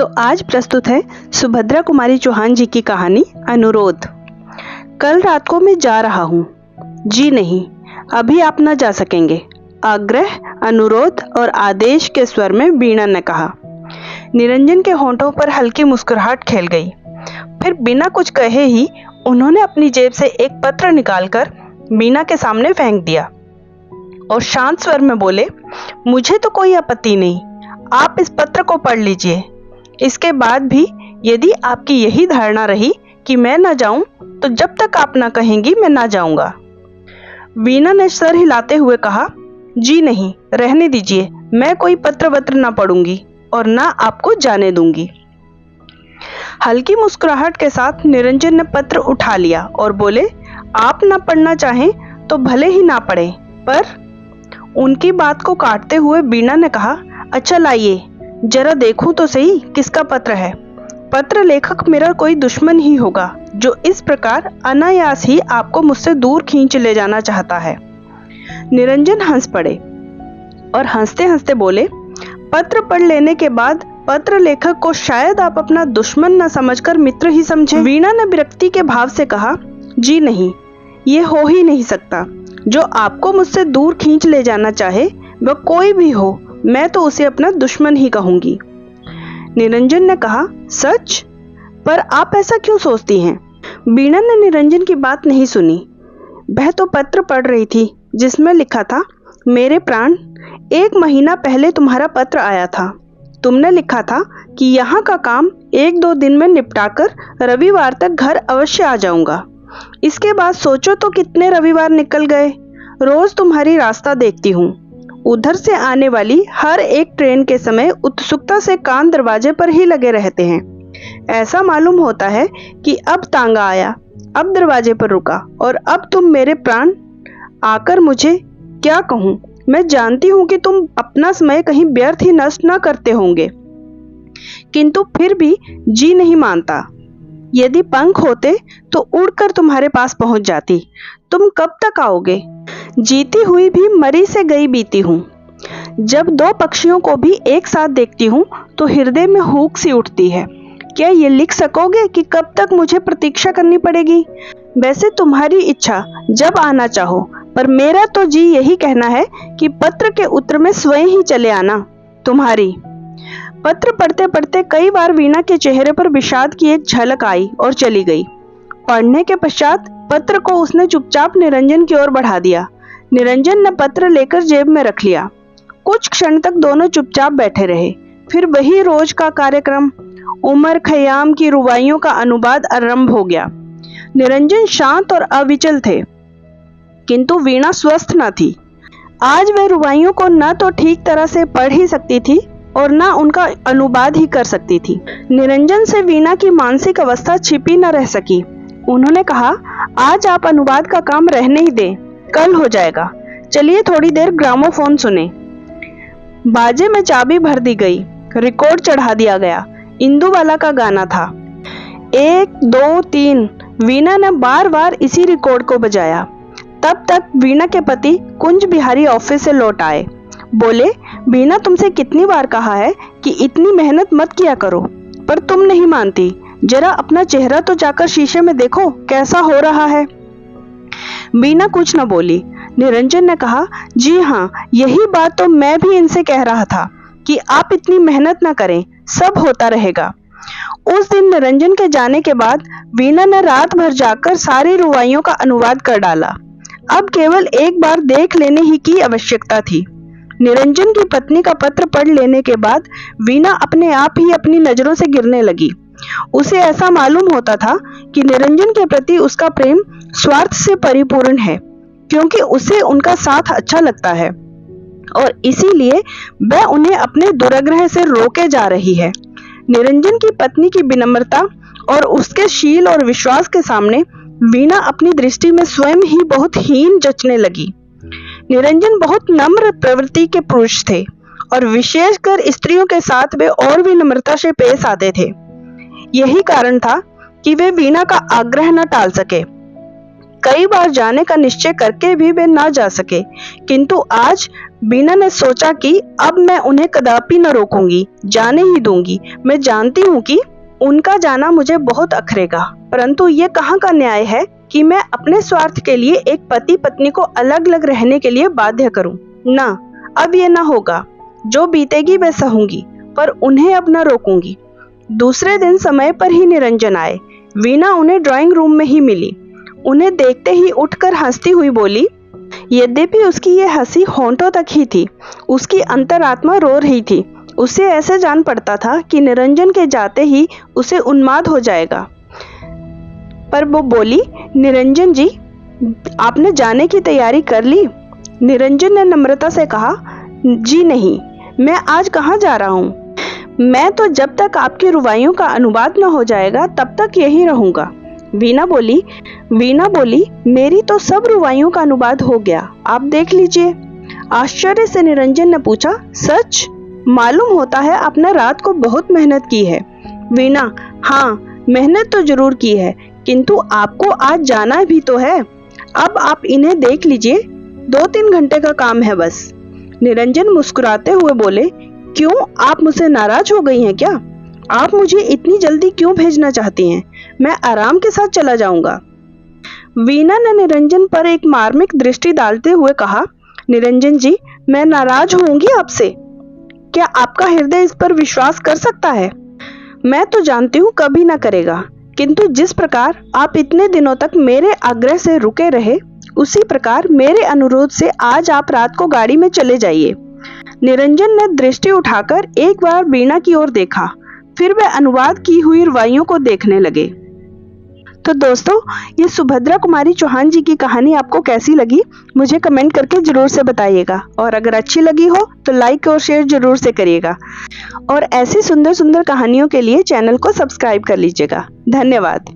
तो आज प्रस्तुत है सुभद्रा कुमारी चौहान जी की कहानी अनुरोध। कल रात को मैं जा रहा हूँ। जी नहीं, अभी आप न जा सकेंगे। आग्रह, अनुरोध और आदेश के स्वर में वीणा ने कहा। निरंजन के होंठों पर हल्की मुस्कुराहट खेल गई। फिर बिना कुछ कहे ही उन्होंने अपनी जेब से एक पत्र निकालकर वीणा के सामने फेंक दिया और शांत स्वर में बोले, मुझे तो कोई आपत्ति नहीं, आप इस पत्र को पढ़ लीजिए। इसके बाद भी यदि आपकी यही धारणा रही कि मैं ना जाऊं, तो जब तक आप ना कहेंगी मैं ना जाऊंगा। वीणा ने सर हिलाते हुए कहा, जी नहीं, रहने दीजिए, मैं कोई पत्र वत्र ना पढ़ूंगी और ना आपको जाने दूंगी। हल्की मुस्कुराहट के साथ निरंजन ने पत्र उठा लिया और बोले, आप ना पढ़ना चाहें तो भले ही ना पढ़ें, पर उनकी बात को काटते हुए वीणा ने कहा, अच्छा लाइए, जरा देखूं तो सही किसका पत्र है। पत्र लेखक मेरा कोई दुश्मन ही होगा जो इस प्रकार अनायास ही आपको मुझसे दूर खींच ले जाना चाहता है। निरंजन हंस पड़े और हंसते हंसते बोले, पत्र पढ़ लेने के बाद पत्र लेखक को शायद आप अपना दुश्मन न समझकर मित्र ही समझे। वीणा ने विरक्ति के भाव से कहा, जी नहीं, ये हो ही नहीं सकता। जो आपको मुझसे दूर खींच ले जाना चाहे वह कोई भी हो, मैं तो उसे अपना दुश्मन ही कहूंगी। निरंजन ने कहा, सच? पर आप ऐसा क्यों सोचती हैं? वीणा ने निरंजन की बात नहीं सुनी। वह तो पत्र पढ़ रही थी जिसमें लिखा था, मेरे प्राण, 1 महीना पहले तुम्हारा पत्र आया था। तुमने लिखा था कि यहाँ का काम 1-2 दिन में निपटाकर रविवार तक घर अवश्य आ जाऊंगा। इसके बाद सोचो तो कितने रविवार निकल गए। रोज तुम्हारी रास्ता देखती हूँ। उधर से आने वाली हर एक ट्रेन के समय उत्सुकता से कान दरवाजे पर ही लगे रहते हैं। ऐसा मालूम होता है कि अब तांगा आया, अब दरवाजे पर रुका और अब तुम मेरे प्राण आकर मुझे क्या कहूँ। मैं जानती हूँ कि तुम अपना समय कहीं व्यर्थ ही नष्ट न करते होंगे, किंतु फिर भी जी नहीं मानता। यदि पंख होते तो उड़कर तुम्हारे पास पहुंच जाती। तुम कब तक आओगे? जीती हुई भी मरी से गई बीती हूँ। जब 2 पक्षियों को भी एक साथ देखती हूँ तो हृदय में हुक सी उठती है। क्या ये लिख सकोगे कि कब तक मुझे प्रतीक्षा करनी पड़ेगी? वैसे तुम्हारी इच्छा, जब आना चाहो, पर मेरा तो जी यही कहना है कि पत्र के उत्तर में स्वयं ही चले आना। तुम्हारी। पत्र पढ़ते पढ़ते कई बार वीणा के चेहरे पर विषाद की एक झलक आई और चली गई। पढ़ने के पश्चात पत्र को उसने चुपचाप निरंजन की ओर बढ़ा दिया। निरंजन ने पत्र लेकर जेब में रख लिया। कुछ क्षण तक दोनों चुपचाप बैठे रहे। फिर वही रोज का कार्यक्रम, उमर खयाम की रुबाइयों का अनुवाद आरंभ हो गया। निरंजन शांत और अविचल थे, किंतु वीणा स्वस्थ न थी। आज वह रुबाइयों को न तो ठीक तरह से पढ़ ही सकती थी और न उनका अनुवाद ही कर सकती थी। निरंजन से वीणा की मानसिक अवस्था छिपी न रह सकी। उन्होंने कहा, आज आप अनुवाद का काम रहने ही दें, कल हो जाएगा। चलिए थोड़ी देर ग्रामोफोन सुने। बाजे में चाबी भर दी गई, रिकॉर्ड चढ़ा दिया गया। इंदुबाला का गाना था। 1 2 3 वीणा ने बार बार इसी रिकॉर्ड को बजाया। तब तक वीणा के पति कुंज बिहारी ऑफिस से लौट आए। बोले, वीणा, तुमसे कितनी बार कहा है कि इतनी मेहनत मत किया करो, पर तुम नहीं मानती। जरा अपना चेहरा तो जाकर शीशे में देखो कैसा हो रहा है। वीणा कुछ न बोली। निरंजन ने कहा, जी हाँ, यही बात तो मैं भी इनसे कह रहा था कि आप इतनी मेहनत न करें, सब होता रहेगा। उस दिन निरंजन के जाने के बाद वीणा ने रात भर जाकर सारी रुबाइयों का अनुवाद कर डाला। अब केवल एक बार देख लेने ही की आवश्यकता थी। निरंजन की पत्नी का पत्र पढ़ लेने के बाद वीणा अपने आप ही अपनी नजरों से गिरने लगी। उसे ऐसा मालूम होता था कि निरंजन के प्रति उसका प्रेम स्वार्थ से परिपूर्ण है, क्योंकि उसे उनका साथ अच्छा लगता है और इसीलिए वह उन्हें अपने दुराग्रह से रोके जा रही है। निरंजन की पत्नी की विनम्रता और उसके शील और विश्वास के सामने वीणा अपनी दृष्टि में स्वयं ही बहुत हीन जचने लगी। निरंजन बहुत नम्र प्रवृत्ति के पुरुष थे और विशेषकर स्त्रियों के साथ वे और भी नम्रता से पेश आते थे। यही कारण था कि वे वीणा का आग्रह न टाल सके। कई बार जाने का निश्चय करके भी वे ना जा सके, किंतु आज बीना ने सोचा कि अब मैं उन्हें कदापि न रोकूंगी, जाने ही दूंगी। मैं जानती हूँ कि उनका जाना मुझे बहुत अखरेगा, परंतु ये कहाँ का न्याय है कि मैं अपने स्वार्थ के लिए एक पति पत्नी को अलग अलग रहने के लिए बाध्य करूं। ना, अब ये ना होगा। जो बीतेगी मैं सहूंगी, पर उन्हें अब न रोकूंगी। दूसरे दिन समय पर ही निरंजन आए। वीणा उन्हें ड्राइंग रूम में ही मिली। उन्हें देखते ही उठकर हंसती हुई बोली। यद्यपि उसकी ये हंसी होंठों तक ही थी, उसकी अंतरात्मा रो रही थी। उसे ऐसे जान पड़ता था कि निरंजन के जाते ही उसे उन्माद हो जाएगा। पर वो बोली, निरंजन जी, आपने जाने की तैयारी कर ली? निरंजन ने नम्रता से कहा, जी नहीं, मैं आज कहाँ जा रहा हूँ। मैं तो जब तक आपकी रुबाइयों का अनुवाद न हो जाएगा तब तक यहीं रहूंगा। वीणा बोली, मेरी तो सब रुबाइयों का अनुवाद हो गया, आप देख लीजिए। आश्चर्य से निरंजन ने पूछा, सच? मालूम होता है आपने रात को बहुत मेहनत की है। वीणा, हाँ, मेहनत तो जरूर की है, किंतु आपको आज जाना भी तो है। अब आप इन्हें देख लीजिए, 2-3 घंटे का काम है बस। निरंजन मुस्कुराते हुए बोले, क्यों, आप मुझसे नाराज हो गई हैं क्या? आप मुझे इतनी जल्दी क्यों भेजना चाहती हैं? मैं आराम के साथ चला जाऊंगा। वीणा ने निरंजन पर एक मार्मिक दृष्टि डालते हुए कहा, निरंजन जी, मैं नाराज होंगी आपसे? क्या आपका हृदय इस पर विश्वास कर सकता है? मैं तो जानती हूँ कभी ना करेगा, किंतु जिस प्रकार आप इतने दिनों तक मेरे आग्रह से रुके रहे, उसी प्रकार मेरे अनुरोध से आज आप रात को गाड़ी में चले जाइए। निरंजन ने दृष्टि उठाकर एक बार वीणा की ओर देखा, फिर वे अनुवाद की हुई रुबाइयों को देखने लगे। तो दोस्तों, ये सुभद्रा कुमारी चौहान जी की कहानी आपको कैसी लगी, मुझे कमेंट करके जरूर से बताइएगा। और अगर अच्छी लगी हो तो लाइक और शेयर जरूर से करिएगा। और ऐसी सुंदर सुंदर कहानियों के लिए चैनल को सब्सक्राइब कर लीजिएगा। धन्यवाद।